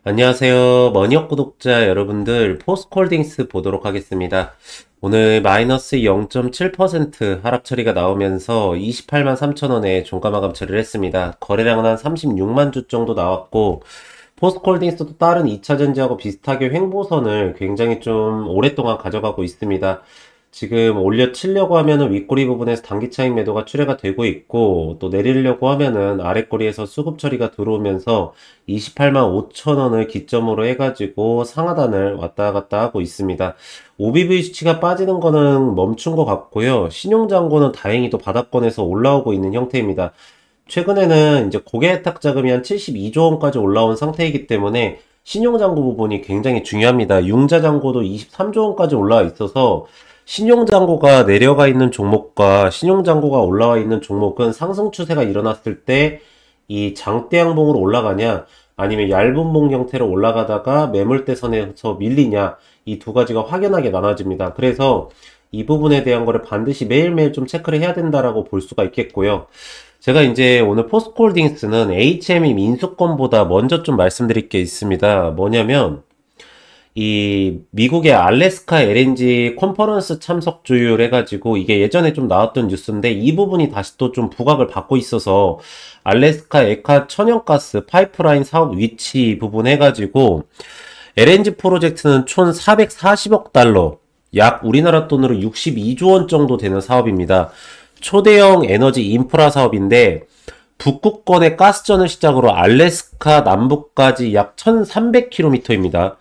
안녕하세요. 머니업 구독자 여러분들, 포스코홀딩스 보도록 하겠습니다. 오늘 마이너스 0.7% 하락 처리가 나오면서 28만 3천 원에 종가 마감 처리를 했습니다. 거래량은 한 36만 주 정도 나왔고, 포스코홀딩스도 다른 2차전지하고 비슷하게 횡보선을 굉장히 좀 오랫동안 가져가고 있습니다. 지금 올려치려고 하면은 윗꼬리 부분에서 단기 차익 매도가 출회가 되고 있고, 또 내리려고 하면은 아랫꼬리에서 수급 처리가 들어오면서 28만 5천 원을 기점으로 해가지고 상하단을 왔다 갔다 하고 있습니다. OBV 수치가 빠지는 거는 멈춘 것 같고요. 신용잔고는 다행히도 바닥권에서 올라오고 있는 형태입니다. 최근에는 이제 고객탁 자금이 한 72조 원까지 올라온 상태이기 때문에 신용잔고 부분이 굉장히 중요합니다. 융자잔고도 23조 원까지 올라와 있어서 신용잔고가 내려가 있는 종목과 신용잔고가 올라와 있는 종목은 상승 추세가 일어났을 때 이 장대 양봉으로 올라가냐 아니면 얇은 봉 형태로 올라가다가 매물대 선에서 밀리냐, 이 두 가지가 확연하게 나눠집니다. 그래서 이 부분에 대한 거를 반드시 매일매일 좀 체크를 해야 된다라고 볼 수가 있겠고요. 제가 이제 오늘 포스코홀딩스는 HME 민수권보다 먼저 좀 말씀드릴 게 있습니다. 뭐냐면 이 미국의 알래스카 LNG 컨퍼런스 참석 조율 해가지고, 이게 예전에 좀 나왔던 뉴스인데 이 부분이 다시 또 좀 부각을 받고 있어서 알래스카 에카 천연가스 파이프라인 사업 위치 부분 해가지고 LNG 프로젝트는 총 440억 달러, 약 우리나라 돈으로 62조 원 정도 되는 사업입니다. 초대형 에너지 인프라 사업인데 북극권의 가스전을 시작으로 알래스카 남부까지 약 1300km입니다.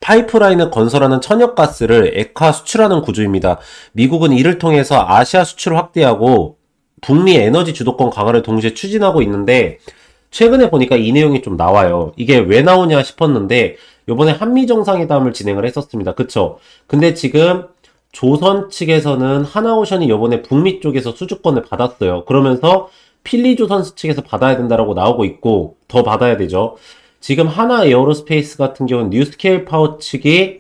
파이프라인을 건설하는 천연가스를 액화 수출하는 구조입니다. 미국은 이를 통해서 아시아 수출을 확대하고 북미 에너지 주도권 강화를 동시에 추진하고 있는데, 최근에 보니까 이 내용이 좀 나와요. 이게 왜 나오냐 싶었는데 요번에 한미정상회담을 진행을 했었습니다. 그쵸? 근데 지금 조선 측에서는 하나오션이 요번에 북미 쪽에서 수주권을 받았어요. 그러면서 필리조선 측에서 받아야 된다라고 나오고 있고, 더 받아야 되죠. 지금 하나 에어로스페이스 같은 경우는 뉴스케일 파워 측이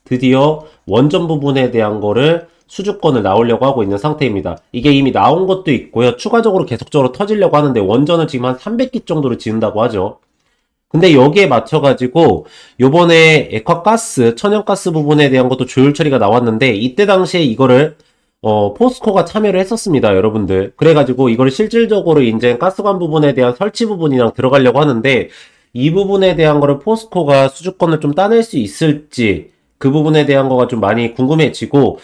드디어 원전 부분에 대한 거를 수주권을 나오려고 하고 있는 상태입니다. 이게 이미 나온 것도 있고요. 추가적으로 계속적으로 터지려고 하는데 원전을 지금 한 300기 정도를 지은다고 하죠. 근데 여기에 맞춰가지고 요번에 액화가스, 천연가스 부분에 대한 것도 조율 처리가 나왔는데, 이때 당시에 이거를 포스코가 참여를 했었습니다, 여러분들. 그래가지고 이걸 실질적으로 이제 가스관 부분에 대한 설치 부분이랑 들어가려고 하는데, 이 부분에 대한 거를 포스코가 수주권을 좀 따낼 수 있을지, 그 부분에 대한 거가 좀 많이 궁금해지고,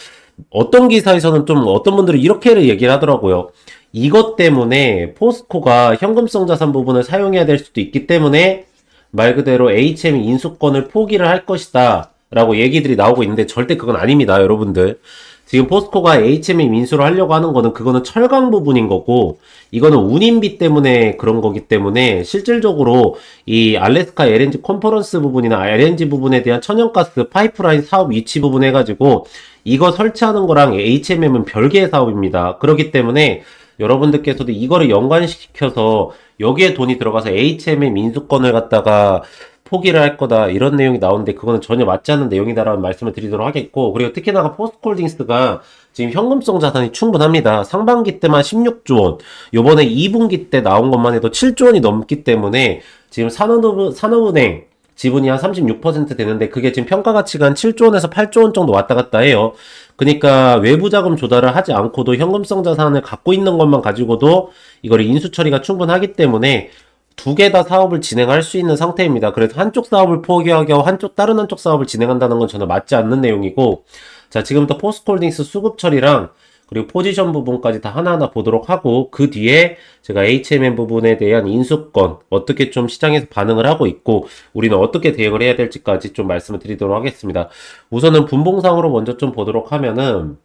어떤 기사에서는 좀 어떤 분들은 이렇게 얘기를 하더라고요. 이것 때문에 포스코가 현금성 자산 부분을 사용해야 될 수도 있기 때문에 말 그대로 HM 인수권을 포기를 할 것이다 라고 얘기들이 나오고 있는데, 절대 그건 아닙니다, 여러분들. 지금 포스코가 HME 민수를 하려고 하는 거는 그거는 철강 부분인 거고, 이거는 운임비 때문에 그런 거기 때문에 실질적으로 이 알래스카 LNG 컨퍼런스 부분이나 LNG 부분에 대한 천연가스 파이프라인 사업 위치 부분 해가지고 이거 설치하는 거랑 HMM은 별개의 사업입니다. 그렇기 때문에 여러분들께서도 이거를 연관시켜서 여기에 돈이 들어가서 HMM 민수권을 갖다가 포기를 할 거다 이런 내용이 나오는데, 그거는 전혀 맞지 않는 내용이다라는 말씀을 드리도록 하겠고, 그리고 특히나 포스코홀딩스가 지금 현금성 자산이 충분합니다. 상반기 때만 16조 원, 요번에 2분기 때 나온 것만 해도 7조 원이 넘기 때문에 지금 산업은행 지분이 한 36% 되는데, 그게 지금 평가 가치가 한 7조 원에서 8조 원 정도 왔다 갔다 해요. 그러니까 외부 자금 조달을 하지 않고도 현금성 자산을 갖고 있는 것만 가지고도 이거를 인수 처리가 충분하기 때문에 두 개 다 사업을 진행할 수 있는 상태입니다. 그래서 한쪽 사업을 포기하고 다른 한쪽 사업을 진행한다는 건 전혀 맞지 않는 내용이고, 자, 지금부터 포스코홀딩스 수급 처리랑 그리고 포지션 부분까지 다 하나하나 보도록 하고, 그 뒤에 제가 HMM 부분에 대한 인수권 어떻게 좀 시장에서 반응을 하고 있고 우리는 어떻게 대응을 해야 될지까지 좀 말씀을 드리도록 하겠습니다. 우선은 분봉상으로 먼저 좀 보도록 하면은,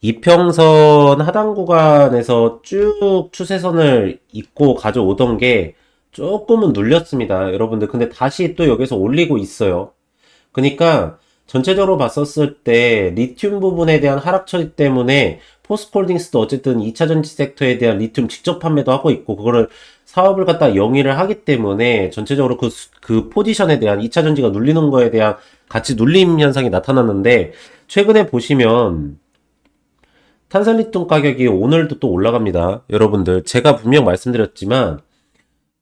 이평선 하단 구간에서 쭉 추세선을 잇고 가져오던 게 조금은 눌렸습니다, 여러분들. 근데 다시 또 여기서 올리고 있어요. 그러니까 전체적으로 봤었을 때 리튬 부분에 대한 하락 처리 때문에 포스코홀딩스도 어쨌든 2차전지 섹터에 대한 리튬 직접 판매도 하고 있고, 그거를 사업을 갖다 영위를 하기 때문에 전체적으로 그 포지션에 대한 2차전지가 눌리는 거에 대한 같이 눌림 현상이 나타났는데, 최근에 보시면 탄산리튬 가격이 오늘도 또 올라갑니다. 여러분들, 제가 분명 말씀드렸지만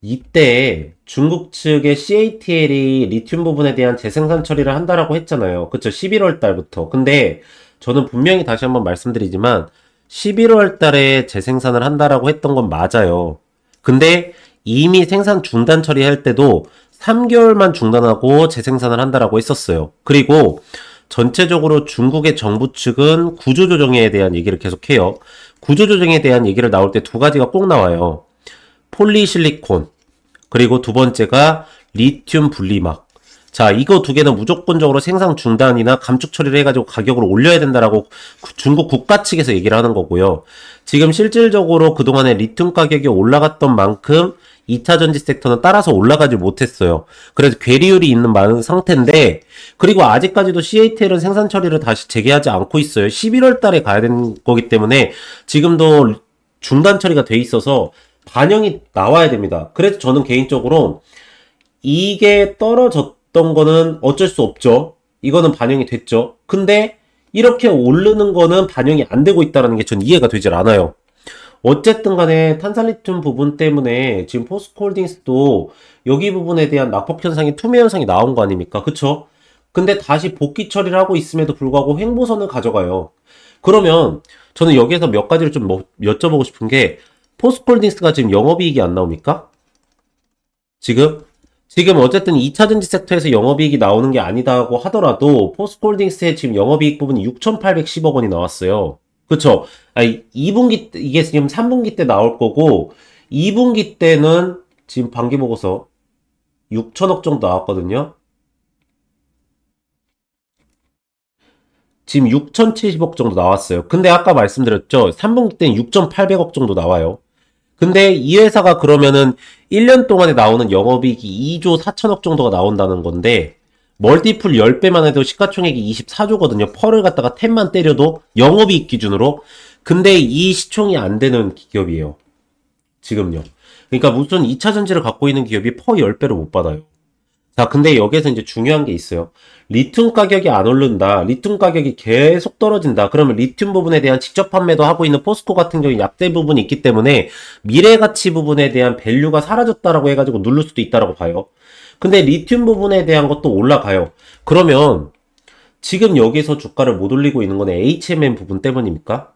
이때 중국 측의 CATL이 리튬 부분에 대한 재생산 처리를 한다라고 했잖아요. 그쵸? 11월 달부터. 근데 저는 분명히 다시 한번 말씀드리지만 11월 달에 재생산을 한다라고 했던 건 맞아요. 근데 이미 생산 중단 처리할 때도 3개월만 중단하고 재생산을 한다라고 했었어요. 그리고 전체적으로 중국의 정부 측은 구조조정에 대한 얘기를 계속해요. 구조조정에 대한 얘기를 나올 때 두 가지가 꼭 나와요. 폴리실리콘, 그리고 두 번째가 리튬 분리막. 자, 이거 두 개는 무조건적으로 생산 중단이나 감축 처리를 해가지고 가격을 올려야 된다라고 중국 국가 측에서 얘기를 하는 거고요. 지금 실질적으로 그동안에 리튬 가격이 올라갔던 만큼 2차 전지 섹터는 따라서 올라가지 못했어요. 그래서 괴리율이 있는 많은 상태인데, 그리고 아직까지도 CATL은 생산 처리를 다시 재개하지 않고 있어요. 11월 달에 가야 되는 거기 때문에 지금도 중단 처리가 돼 있어서 반영이 나와야 됩니다. 그래서 저는 개인적으로 이게 떨어졌던 거는 어쩔 수 없죠. 이거는 반영이 됐죠. 근데 이렇게 오르는 거는 반영이 안 되고 있다는 게 전 이해가 되질 않아요. 어쨌든 간에 탄산리튬 부분 때문에 지금 포스코홀딩스도 여기 부분에 대한 낙폭 현상이 투매 현상이 나온 거 아닙니까? 그쵸? 근데 다시 복귀 처리를 하고 있음에도 불구하고 횡보선을 가져가요. 그러면 저는 여기에서 몇 가지를 좀 여쭤보고 싶은 게, 포스코홀딩스가 지금 영업이익이 안 나옵니까? 지금 어쨌든 2차전지 섹터에서 영업이익이 나오는 게 아니다고 하더라도 포스코홀딩스의 지금 영업이익 부분이 6,810억 원이 나왔어요. 그쵸? 아니, 2분기 때, 이게 지금 3분기 때 나올 거고, 2분기 때는 지금 반기보고서 6천억 정도 나왔거든요. 지금 6,070억 정도 나왔어요. 근데 아까 말씀드렸죠? 3분기 때는 6,800억 정도 나와요. 근데 이 회사가 그러면은 1년 동안에 나오는 영업이익이 2조 4천억 정도가 나온다는 건데, 멀티플 10배만 해도 시가총액이 24조거든요. 펄을 갖다가 10만 때려도 영업이익 기준으로. 근데 이 시총이 안 되는 기업이에요. 지금요. 그러니까 무슨 2차 전지를 갖고 있는 기업이 퍼 10배를 못 받아요. 자, 근데 여기에서 이제 중요한 게 있어요. 리튬 가격이 안 오른다. 리튬 가격이 계속 떨어진다. 그러면 리튬 부분에 대한 직접 판매도 하고 있는 포스코 같은 경우 약세 부분이 있기 때문에 미래 가치 부분에 대한 밸류가 사라졌다라고 해가지고 누를 수도 있다라고 봐요. 근데 리튬 부분에 대한 것도 올라가요. 그러면 지금 여기서 주가를 못 올리고 있는 건 HMM 부분 때문입니까?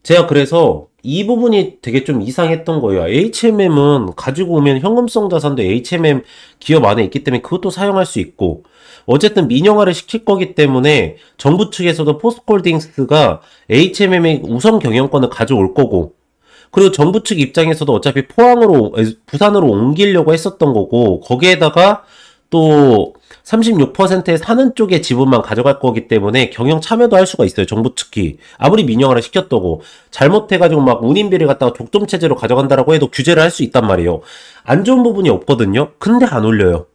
제가 그래서 이 부분이 되게 좀 이상했던 거예요. HMM은 가지고 오면 현금성 자산도 HMM 기업 안에 있기 때문에 그것도 사용할 수 있고, 어쨌든 민영화를 시킬 거기 때문에 정부 측에서도 포스코홀딩스가 HMM의 우선 경영권을 가져올 거고, 그리고 정부 측 입장에서도 어차피 부산으로 옮기려고 했었던 거고, 거기에다가 또 36%의 사는 쪽의 지분만 가져갈 거기 때문에 경영 참여도 할 수가 있어요. 정부 측이. 아무리 민영화를 시켰다고. 잘못해가지고 막 운임비를 갖다가 족점체제로 가져간다라고 해도 규제를 할 수 있단 말이에요. 안 좋은 부분이 없거든요. 근데 안 올려요.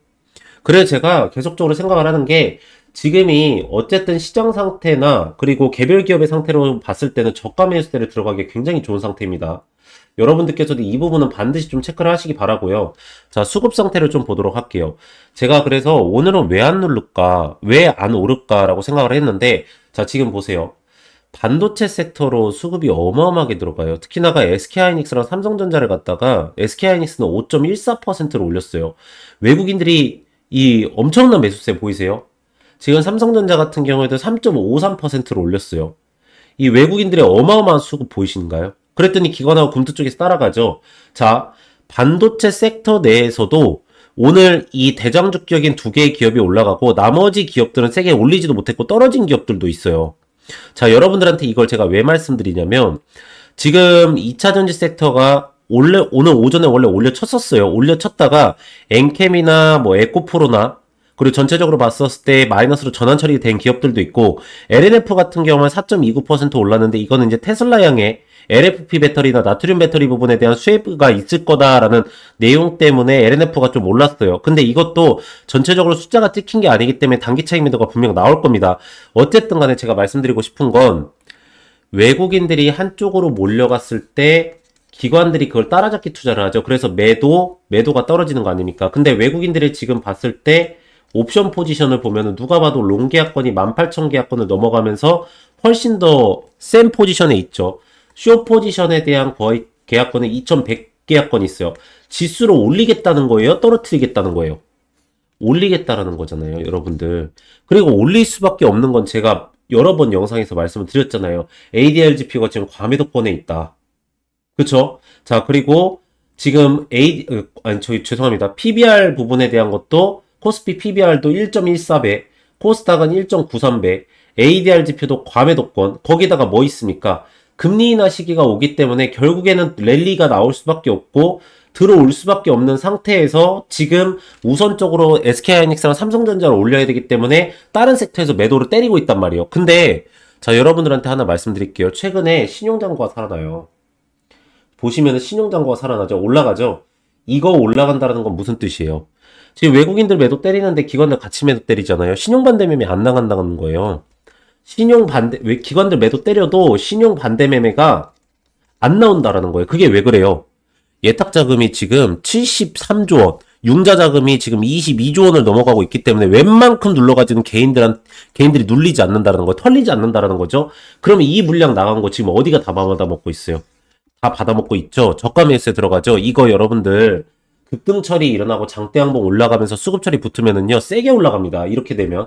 그래서 제가 계속적으로 생각을 하는 게, 지금이 어쨌든 시장 상태나 그리고 개별 기업의 상태로 봤을 때는 저가 매수세를 들어가기 굉장히 좋은 상태입니다. 여러분들께서도 이 부분은 반드시 좀 체크를 하시기 바라고요. 자, 수급 상태를 좀 보도록 할게요. 제가 그래서 오늘은 왜 안 누를까, 왜 안 오를까라고 생각을 했는데, 자, 지금 보세요. 반도체 섹터로 수급이 어마어마하게 들어가요. 특히나가 SK하이닉스랑 삼성전자를 갖다가 SK하이닉스는 5.14%를 올렸어요. 외국인들이 이 엄청난 매수세 보이세요? 지금 삼성전자 같은 경우에도 3.53%를 올렸어요. 이 외국인들의 어마어마한 수급 보이시는가요? 그랬더니 기관하고 금투 쪽에서 따라가죠. 자, 반도체 섹터 내에서도 오늘 이 대장주격인 두 개의 기업이 올라가고 나머지 기업들은 세게 올리지도 못했고 떨어진 기업들도 있어요. 자, 여러분들한테 이걸 제가 왜 말씀드리냐면, 지금 2차 전지 섹터가 오늘 오전에 원래 올려쳤었어요. 올려쳤다가 엔캠이나 뭐 에코프로나 그리고 전체적으로 봤었을 때 마이너스로 전환 처리된 기업들도 있고, LNF 같은 경우는 4.29% 올랐는데 이거는 이제 테슬라향의 LFP 배터리나 나트륨 배터리 부분에 대한 수혜가 있을 거다라는 내용 때문에 LNF가 좀 올랐어요. 근데 이것도 전체적으로 숫자가 찍힌 게 아니기 때문에 단기 차익 매도가 분명 나올 겁니다. 어쨌든 간에 제가 말씀드리고 싶은 건, 외국인들이 한쪽으로 몰려갔을 때 기관들이 그걸 따라잡기 투자를 하죠. 그래서 매도가 떨어지는 거 아닙니까? 근데 외국인들이 지금 봤을 때 옵션 포지션을 보면은 누가 봐도 롱 계약권이 18,000계약권을 넘어가면서 훨씬 더 센 포지션에 있죠. 쇼 포지션에 대한 거의 계약권은 2,100계약권이 있어요. 지수를 올리겠다는 거예요? 떨어뜨리겠다는 거예요? 올리겠다라는 거잖아요, 여러분들. 그리고 올릴 수밖에 없는 건 제가 여러 번 영상에서 말씀을 드렸잖아요. ADR-GP가 지금 과매도권에 있다. 그쵸? 자, 그리고 지금 죄송합니다. PBR 부분에 대한 것도 코스피 PBR도 1.14배, 코스닥은 1.93배, ADR 지표도 과매도권, 거기다가 뭐 있습니까? 금리 인하 시기가 오기 때문에 결국에는 랠리가 나올 수밖에 없고 들어올 수밖에 없는 상태에서 지금 우선적으로 SK하이닉스랑 삼성전자를 올려야 되기 때문에 다른 섹터에서 매도를 때리고 있단 말이에요. 근데 자, 여러분들한테 하나 말씀드릴게요. 최근에 신용장고가 살아나요. 보시면은 신용장고가 살아나죠. 올라가죠. 이거 올라간다는 건 무슨 뜻이에요? 지금 외국인들 매도 때리는데 기관들 같이 매도 때리잖아요. 신용반대 매매 안 나간다는 거예요. 왜 기관들 매도 때려도 신용반대 매매가 안 나온다라는 거예요. 그게 왜 그래요? 예탁자금이 지금 73조 원, 융자자금이 지금 22조 원을 넘어가고 있기 때문에 웬만큼 눌러가지는 개인들이 눌리지 않는다는 거예요. 털리지 않는다는 거죠. 그러면 이 물량 나간 거 지금 어디가 다 받아먹고 있어요? 다 받아먹고 있죠. 저가 매수에 들어가죠. 이거 여러분들 급등 처리 일어나고 장대 항봉 올라가면서 수급 처리 붙으면은요 세게 올라갑니다. 이렇게 되면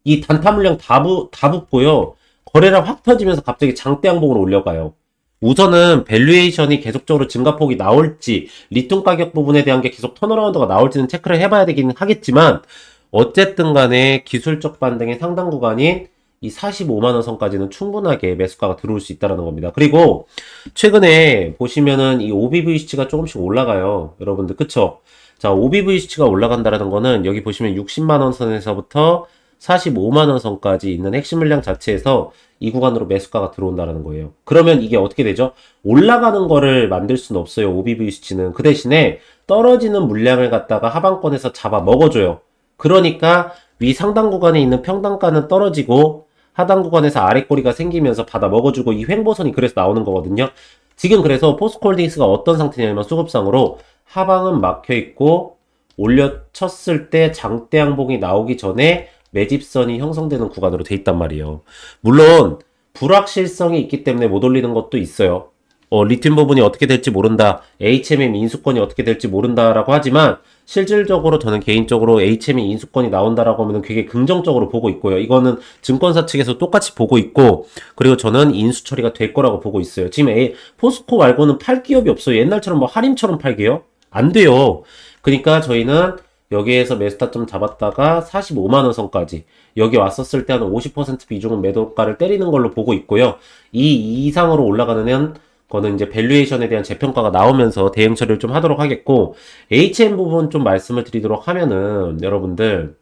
이 단타 물량 다 붙고요. 거래량 확 터지면서 갑자기 장대 항봉으로 올려가요. 우선은 밸류에이션이 계속적으로 증가폭이 나올지 리튬 가격 부분에 대한 게 계속 턴어라운드가 나올지는 체크를 해봐야 되긴 하겠지만 어쨌든 간에 기술적 반등의 상당 구간인 이 45만원 선까지는 충분하게 매수가가 들어올 수 있다는 겁니다. 그리고 최근에 보시면은 이 OBVC가 조금씩 올라가요. 여러분들 그쵸? 자, OBVC가 올라간다는 거는 여기 보시면 60만원 선에서부터 45만원 선까지 있는 핵심 물량 자체에서 이 구간으로 매수가가 들어온다는 거예요. 그러면 이게 어떻게 되죠? 올라가는 거를 만들 수는 없어요. OBVC는. 그 대신에 떨어지는 물량을 갖다가 하방권에서 잡아 먹어줘요. 그러니까 위 상단 구간에 있는 평단가는 떨어지고 하단 구간에서 아랫꼬리가 생기면서 받아 먹어주고 이 횡보선이 그래서 나오는 거거든요. 지금 그래서 포스코홀딩스가 어떤 상태냐면 수급상으로 하방은 막혀있고 올려쳤을 때 장대 항봉이 나오기 전에 매집선이 형성되는 구간으로 돼 있단 말이에요. 물론 불확실성이 있기 때문에 못 올리는 것도 있어요. 리튬 부분이 어떻게 될지 모른다. HMM 인수권이 어떻게 될지 모른다라고 하지만 실질적으로 저는 개인적으로 HMM 인수권이 나온다라고 하면 되게 긍정적으로 보고 있고요. 이거는 증권사 측에서 똑같이 보고 있고 그리고 저는 인수 처리가 될 거라고 보고 있어요. 지금 포스코 말고는 팔 기업이 없어요. 옛날처럼 뭐 할인처럼 팔게요? 안 돼요. 그러니까 저희는 여기에서 매수타점 잡았다가 45만원 선까지 여기 왔었을 때 한 50% 비중은 매도가를 때리는 걸로 보고 있고요. 이 이상으로 올라가는 거는 이제 밸류에이션에 대한 재평가가 나오면서 대응 처리를 좀 하도록 하겠고 HM 부분 좀 말씀을 드리도록 하면은 여러분들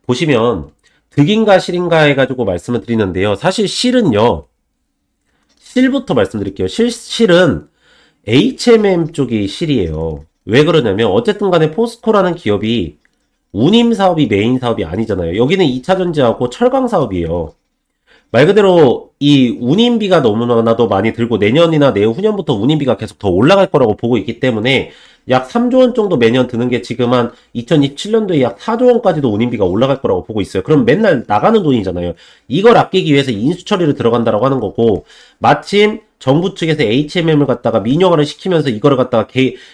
보시면 득인가 실인가 해가지고 말씀을 드리는데요. 사실 실은요. 실부터 말씀드릴게요. 실은 HMM 쪽이 실이에요. 왜 그러냐면 어쨌든 간에 포스코라는 기업이 운임 사업이 메인 사업이 아니잖아요. 여기는 2차전지하고 철강 사업이에요. 말 그대로 이 운임비가 너무나도 많이 들고 내년이나 내후년부터 운임비가 계속 더 올라갈 거라고 보고 있기 때문에 약 3조 원 정도 매년 드는 게 지금 한 2027년도에 약 4조 원까지도 운임비가 올라갈 거라고 보고 있어요. 그럼 맨날 나가는 돈이잖아요. 이걸 아끼기 위해서 인수 처리를 들어간다라고 하는 거고 마침 정부 측에서 HMM을 갖다가 민영화를 시키면서 이거를 갖다가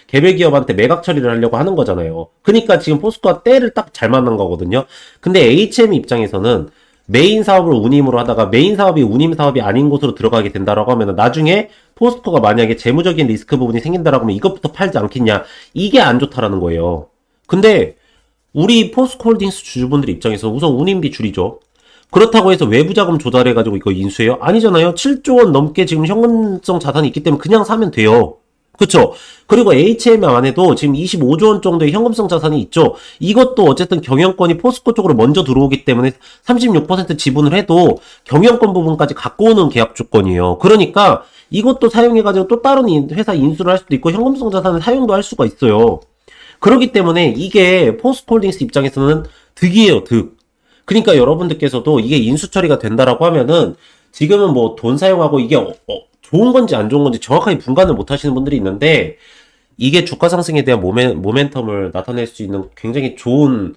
개별 기업한테 매각 처리를 하려고 하는 거잖아요. 그러니까 지금 포스코가 때를 딱 잘 만난 거거든요. 근데 HM 입장에서는 메인 사업을 운임으로 하다가 메인 사업이 운임 사업이 아닌 곳으로 들어가게 된다라고 하면 나중에 포스코가 만약에 재무적인 리스크 부분이 생긴다라고 하면 이것부터 팔지 않겠냐. 이게 안 좋다라는 거예요. 근데 우리 포스코홀딩스 주주분들 입장에서 우선 운임비 줄이죠. 그렇다고 해서 외부 자금 조달해가지고 이거 인수해요? 아니잖아요. 7조 원 넘게 지금 현금성 자산이 있기 때문에 그냥 사면 돼요. 그쵸? 그리고 HM 안에도 지금 25조 원 정도의 현금성 자산이 있죠. 이것도 어쨌든 경영권이 포스코 쪽으로 먼저 들어오기 때문에 36% 지분을 해도 경영권 부분까지 갖고 오는 계약 조건이에요. 그러니까 이것도 사용해가지고 또 다른 회사 인수를 할 수도 있고 현금성 자산을 사용도 할 수가 있어요. 그렇기 때문에 이게 포스코홀딩스 입장에서는 득이에요, 득. 그러니까 여러분들께서도 이게 인수 처리가 된다라고 하면은 지금은 뭐 돈 사용하고 이게 좋은 건지 안 좋은 건지 정확하게 분간을 못 하시는 분들이 있는데 이게 주가 상승에 대한 모멘텀을 나타낼 수 있는 굉장히 좋은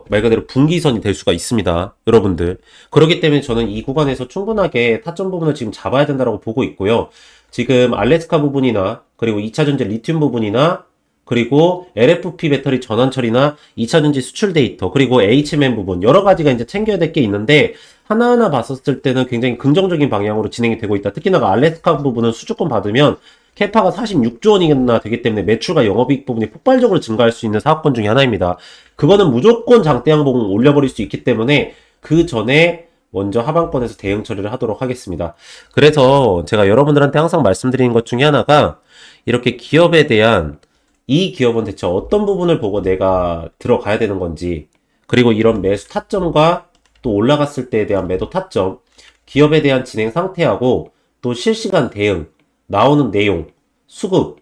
말 그대로 분기선이 될 수가 있습니다. 여러분들. 그렇기 때문에 저는 이 구간에서 충분하게 타점 부분을 지금 잡아야 된다고 보고 있고요. 지금 알래스카 부분이나 그리고 2차전지 리튬 부분이나 그리고 LFP 배터리 전원 처리나 2차전지 수출 데이터 그리고 HMM 부분 여러 가지가 이제 챙겨야 될 게 있는데 하나하나 봤었을 때는 굉장히 긍정적인 방향으로 진행이 되고 있다. 특히나 알래스카 부분은 수주권 받으면 캐파가 46조 원이나 되기 때문에 매출과 영업이익 부분이 폭발적으로 증가할 수 있는 사업권 중에 하나입니다. 그거는 무조건 장대 항봉 올려버릴 수 있기 때문에 그 전에 먼저 하방권에서 대응 처리를 하도록 하겠습니다. 그래서 제가 여러분들한테 항상 말씀드리는 것 중에 하나가 이렇게 기업에 대한 이 기업은 대체 어떤 부분을 보고 내가 들어가야 되는 건지 그리고 이런 매수 타점과 또 올라갔을 때에 대한 매도 타점 기업에 대한 진행 상태하고 또 실시간 대응 나오는 내용 수급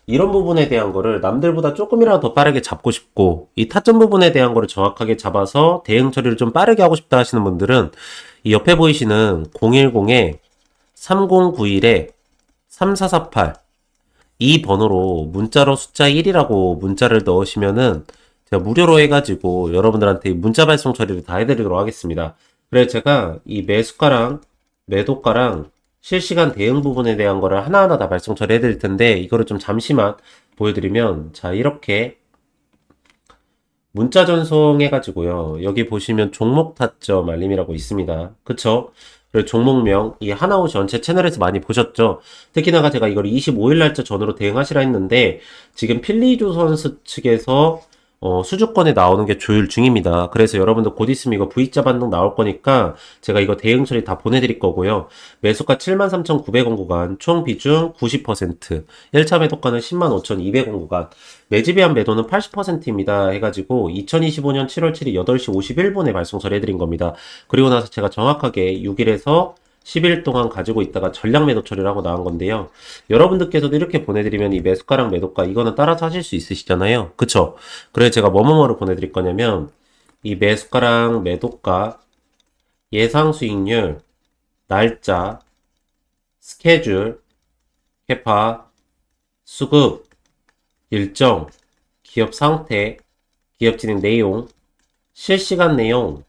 이런 부분에 대한 거를 남들보다 조금이라도 더 빠르게 잡고 싶고 이 타점 부분에 대한 거를 정확하게 잡아서 대응 처리를 좀 빠르게 하고 싶다 하시는 분들은 이 옆에 보이시는 010에 3091에 3448 이 번호로 문자로 숫자 1이라고 문자를 넣으시면은 제가 무료로 해가지고 여러분들한테 문자 발송 처리를 다 해드리도록 하겠습니다. 그래서 제가 이 매수가랑 매도가랑 실시간 대응 부분에 대한 거를 하나하나 다 발송 처리해 드릴 텐데 이거를 좀 잠시만 보여드리면 자 이렇게 문자 전송해 가지고요 여기 보시면 종목 타점 알림이라고 있습니다. 그쵸? 그리고 종목명 이 하나오 전체 채널에서 많이 보셨죠? 특히나 제가 이걸 25일 날짜 전으로 대응하시라 했는데 지금 필리조선스 측에서 수주권에 나오는 게 조율 중입니다. 그래서 여러분들 곧 있으면 이거 V자 반등 나올 거니까 제가 이거 대응 처리 다 보내드릴 거고요. 매수가 73,900원 구간, 총 비중 90%, 1차 매도가는 105,200원 구간, 매집이한 매도는 80%입니다. 해가지고 2025년 7월 7일 8시 51분에 발송 처리해드린 겁니다. 그리고 나서 제가 정확하게 6일에서 10일 동안 가지고 있다가 전량 매도 처리를 하고 나온 건데요. 여러분들께서도 이렇게 보내드리면 이 매수가랑 매도가 이거는 따라서 하실 수 있으시잖아요. 그쵸? 그래서 제가 뭐뭐뭐를 보내드릴 거냐면 이 매수가랑 매도가 예상 수익률 날짜 스케줄 캐파 수급 일정 기업 상태 기업 진행 내용 실시간 내용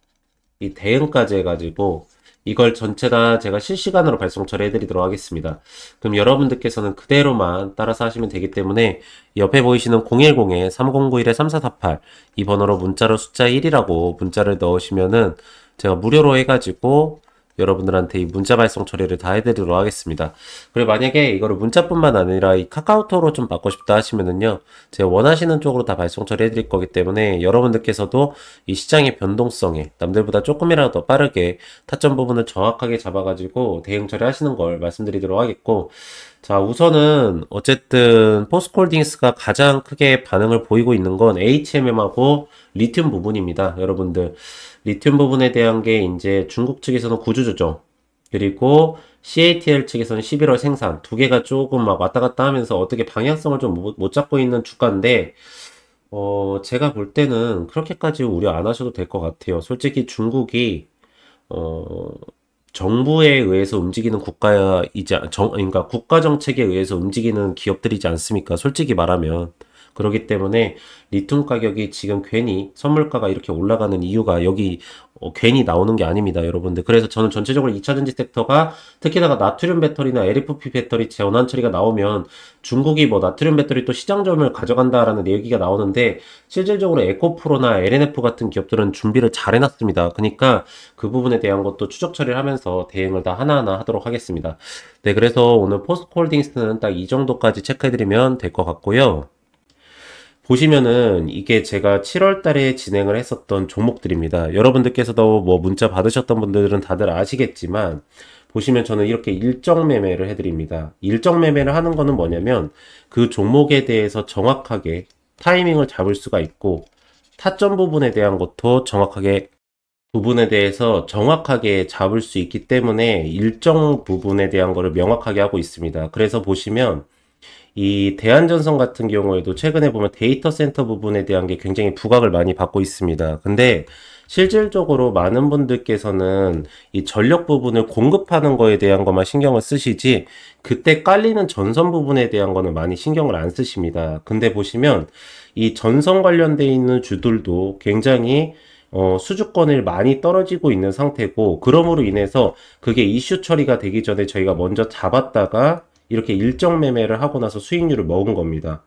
이 대응까지 해가지고 이걸 전체 다 제가 실시간으로 발송 처리해드리도록 하겠습니다. 그럼 여러분들께서는 그대로만 따라서 하시면 되기 때문에 옆에 보이시는 010에 3091에 3448 이 번호로 문자로 숫자 1이라고 문자를 넣으시면은 제가 무료로 해가지고 여러분들한테 이 문자 발송 처리를 다 해드리도록 하겠습니다. 그리고 만약에 이거를 문자뿐만 아니라 이 카카오톡으로 좀 받고 싶다 하시면은요, 제가 원하시는 쪽으로 다 발송 처리 해드릴 거기 때문에 여러분들께서도 이 시장의 변동성에 남들보다 조금이라도 더 빠르게 타점 부분을 정확하게 잡아가지고 대응 처리하시는 걸 말씀드리도록 하겠고, 자, 우선은 어쨌든 포스코홀딩스가 가장 크게 반응을 보이고 있는 건 HMM하고 리튬 부분입니다. 여러분들 리튬 부분에 대한 게 이제 중국 측에서는 구주 조정 그리고 CATL 측에서는 11월 생산 두 개가 조금 막 왔다 갔다 하면서 어떻게 방향성을 좀 못 잡고 있는 주가인데 제가 볼 때는 그렇게까지 우려 안 하셔도 될 것 같아요. 솔직히 중국이 정부에 의해서 움직이는 그러니까 국가 정책에 의해서 움직이는 기업들이지 않습니까? 솔직히 말하면. 그렇기 때문에 리튬 가격이 지금 괜히 선물가가 이렇게 올라가는 이유가 여기 괜히 나오는 게 아닙니다, 여러분들. 그래서 저는 전체적으로 2차전지 섹터가 특히나 나트륨 배터리나 LFP 배터리 재원환 처리가 나오면 중국이 뭐 나트륨 배터리 또 시장점을 가져간다라는 얘기가 나오는데 실질적으로 에코프로나 LNF 같은 기업들은 준비를 잘 해놨습니다. 그러니까 그 부분에 대한 것도 추적 처리를 하면서 대응을 다 하나하나 하도록 하겠습니다. 네, 그래서 오늘 포스코홀딩스는 딱 이 정도까지 체크해드리면 될 것 같고요. 보시면은 이게 제가 7월 달에 진행을 했었던 종목들입니다. 여러분들께서도 뭐 문자 받으셨던 분들은 다들 아시겠지만 보시면 저는 이렇게 일정 매매를 해드립니다. 일정 매매를 하는 거는 뭐냐면 그 종목에 대해서 정확하게 타이밍을 잡을 수가 있고 타점 부분에 대한 것도 정확하게 부분에 대해서 정확하게 잡을 수 있기 때문에 일정 부분에 대한 거를 명확하게 하고 있습니다. 그래서 보시면 이 대한전선 같은 경우에도 최근에 보면 데이터 센터 부분에 대한 게 굉장히 부각을 많이 받고 있습니다. 근데 실질적으로 많은 분들께서는 이 전력 부분을 공급하는 거에 대한 것만 신경을 쓰시지 그때 깔리는 전선 부분에 대한 거는 많이 신경을 안 쓰십니다. 근데 보시면 이 전선 관련돼 있는 주들도 굉장히 수주권을 많이 떨어지고 있는 상태고 그러므로 인해서 그게 이슈 처리가 되기 전에 저희가 먼저 잡았다가 이렇게 일정 매매를 하고 나서 수익률을 먹은 겁니다.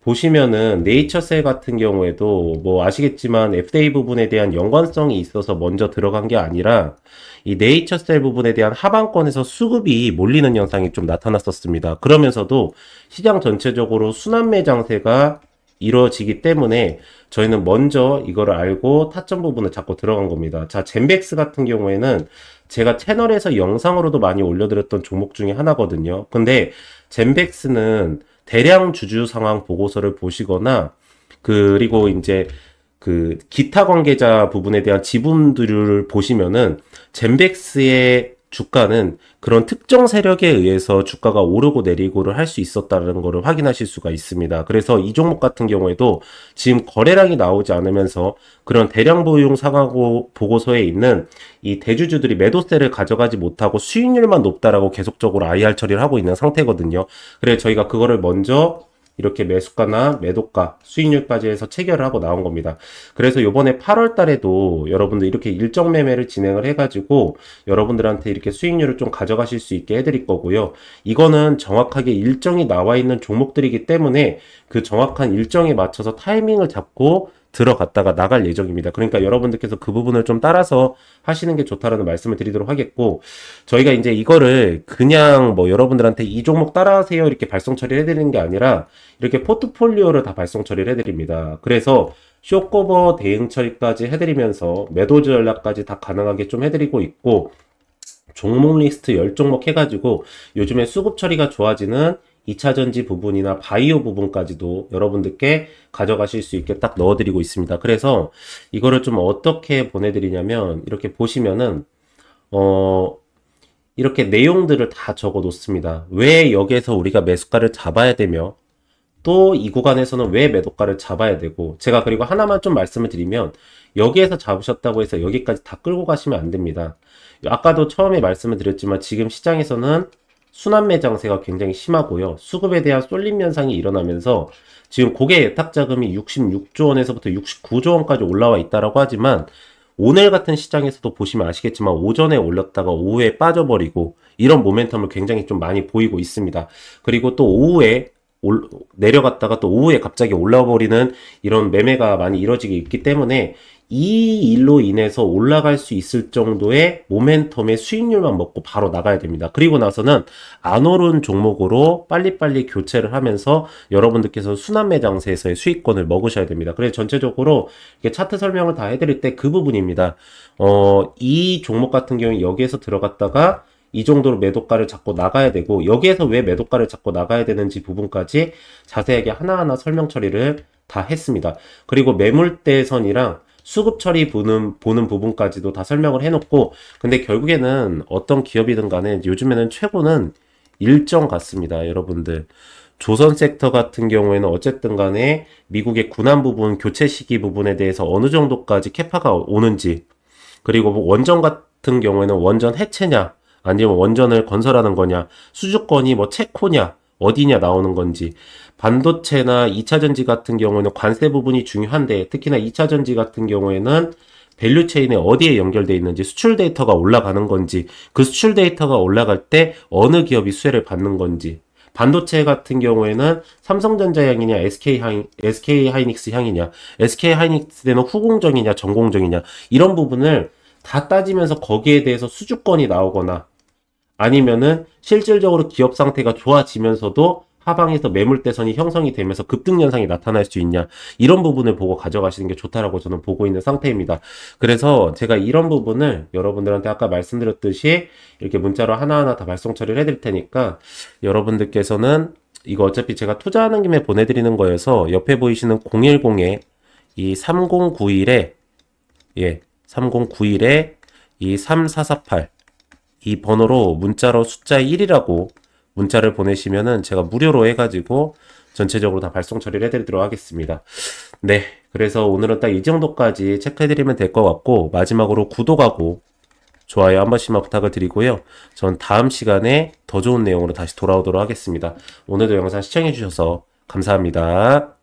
보시면은 네이처셀 같은 경우에도 뭐 아시겠지만 FDA 부분에 대한 연관성이 있어서 먼저 들어간 게 아니라 이 네이처셀 부분에 대한 하방권에서 수급이 몰리는 현상이 좀 나타났었습니다. 그러면서도 시장 전체적으로 순환매 장세가 이루어지기 때문에 저희는 먼저 이거를 알고 타점 부분을 잡고 들어간 겁니다. 자, 젠백스 같은 경우에는 제가 채널에서 영상으로도 많이 올려드렸던 종목 중에 하나거든요. 근데 젠백스는 대량 주주 상황 보고서를 보시거나 그리고 이제 그 기타 관계자 부분에 대한 지분들을 보시면은 젠백스의 주가는 그런 특정 세력에 의해서 주가가 오르고 내리고를 할 수 있었다는 것을 확인하실 수가 있습니다. 그래서 이 종목 같은 경우에도 지금 거래량이 나오지 않으면서 그런 대량 보유용 상황 보고서에 있는 이 대주주들이 매도세를 가져가지 못하고 수익률만 높다라고 계속적으로 IR 처리를 하고 있는 상태거든요. 그래서 저희가 그거를 먼저 이렇게 매수가나 매도가, 수익률까지 해서 체결을 하고 나온 겁니다. 그래서 요번에 8월 달에도 여러분들 이렇게 일정 매매를 진행을 해가지고 여러분들한테 이렇게 수익률을 좀 가져가실 수 있게 해드릴 거고요. 이거는 정확하게 일정이 나와 있는 종목들이기 때문에 그 정확한 일정에 맞춰서 타이밍을 잡고 들어갔다가 나갈 예정입니다. 그러니까 여러분들께서 그 부분을 좀 따라서 하시는 게 좋다라는 말씀을 드리도록 하겠고, 저희가 이제 이거를 그냥 뭐 여러분들한테 이 종목 따라하세요 이렇게 발송 처리를 해드리는 게 아니라 이렇게 포트폴리오를 다 발송 처리를 해드립니다. 그래서 쇼커버 대응 처리까지 해드리면서 매도 전략까지 다 가능하게 좀 해드리고 있고, 종목 리스트 10종목 해가지고 요즘에 수급 처리가 좋아지는 2차전지 부분이나 바이오 부분까지도 여러분들께 가져가실 수 있게 딱 넣어드리고 있습니다. 그래서 이거를 좀 어떻게 보내드리냐면 이렇게 보시면은 이렇게 내용들을 다 적어 놓습니다. 왜 여기에서 우리가 매수가를 잡아야 되며 또 이 구간에서는 왜 매도가를 잡아야 되고, 제가 그리고 하나만 좀 말씀을 드리면 여기에서 잡으셨다고 해서 여기까지 다 끌고 가시면 안 됩니다. 아까도 처음에 말씀을 드렸지만 지금 시장에서는 순환매 장세가 굉장히 심하고요. 수급에 대한 쏠림 현상이 일어나면서 지금 고객 예탁 자금이 66조 원에서부터 69조 원까지 올라와 있다라고 하지만 오늘 같은 시장에서도 보시면 아시겠지만 오전에 올렸다가 오후에 빠져버리고 이런 모멘텀을 굉장히 좀 많이 보이고 있습니다. 그리고 또 오후에 내려갔다가 또 오후에 갑자기 올라와 버리는 이런 매매가 많이 이루어지게 있기 때문에 이 일로 인해서 올라갈 수 있을 정도의 모멘텀의 수익률만 먹고 바로 나가야 됩니다. 그리고 나서는 안 오른 종목으로 빨리빨리 교체를 하면서 여러분들께서 순환매 장세에서의 수익권을 먹으셔야 됩니다. 그래서 전체적으로 이렇게 차트 설명을 다 해드릴 때 그 부분입니다. 이 종목 같은 경우에 여기에서 들어갔다가 이 정도로 매도가를 잡고 나가야 되고, 여기에서 왜 매도가를 잡고 나가야 되는지 부분까지 자세하게 하나하나 설명 처리를 다 했습니다. 그리고 매물대선이랑 수급 처리 보는 부분까지도 다 설명을 해놓고, 근데 결국에는 어떤 기업이든 간에 요즘에는 최고는 일정 같습니다. 여러분들 조선 섹터 같은 경우에는 어쨌든 간에 미국의 군안 부분, 교체 시기 부분에 대해서 어느 정도까지 캐파가 오는지, 그리고 뭐 원전 같은 경우에는 원전 해체냐 아니면 원전을 건설하는 거냐, 수주권이 뭐 체코냐 어디냐 나오는 건지, 반도체나 2차전지 같은 경우에는 관세 부분이 중요한데 특히나 2차전지 같은 경우에는 밸류체인에 어디에 연결되어 있는지, 수출 데이터가 올라가는 건지, 그 수출 데이터가 올라갈 때 어느 기업이 수혜를 받는 건지, 반도체 같은 경우에는 삼성전자 향이냐 SK 하이닉스 향이냐, SK 하이닉스는 후공정이냐 전공정이냐, 이런 부분을 다 따지면서 거기에 대해서 수주권이 나오거나 아니면은 실질적으로 기업 상태가 좋아지면서도 하방에서 매물대선이 형성이 되면서 급등 현상이 나타날 수 있냐, 이런 부분을 보고 가져가시는 게 좋다라고 저는 보고 있는 상태입니다. 그래서 제가 이런 부분을 여러분들한테 아까 말씀드렸듯이 이렇게 문자로 하나하나 다 발송 처리를 해드릴 테니까 여러분들께서는 이거 어차피 제가 투자하는 김에 보내드리는 거여서 옆에 보이시는 010에 이 3091에 3091에 이 3448 이 번호로 문자로 숫자 1이라고 문자를 보내시면은 제가 무료로 해가지고 전체적으로 다 발송 처리를 해드리도록 하겠습니다. 네, 그래서 오늘은 딱 이 정도까지 체크해드리면 될 것 같고, 마지막으로 구독하고 좋아요 한 번씩만 부탁을 드리고요. 전 다음 시간에 더 좋은 내용으로 다시 돌아오도록 하겠습니다. 오늘도 영상 시청해주셔서 감사합니다.